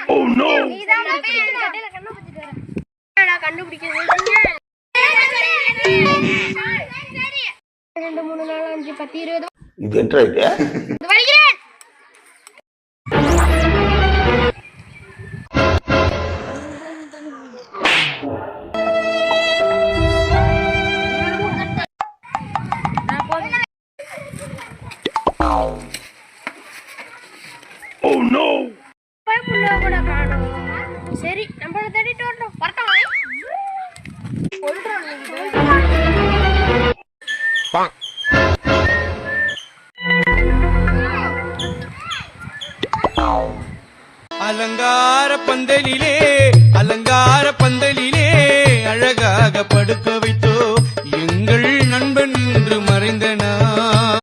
Oh no! இது என்ன இது? Oh no! சரி நம்மள தேடிட்டு வரணும் வரட்டும் அலங்கார பந்தலிலே அலங்கார பந்தலிலே அழகாக படுக்க வைத்தோ எங்கள் நண்பன் இன்று மறைந்தனா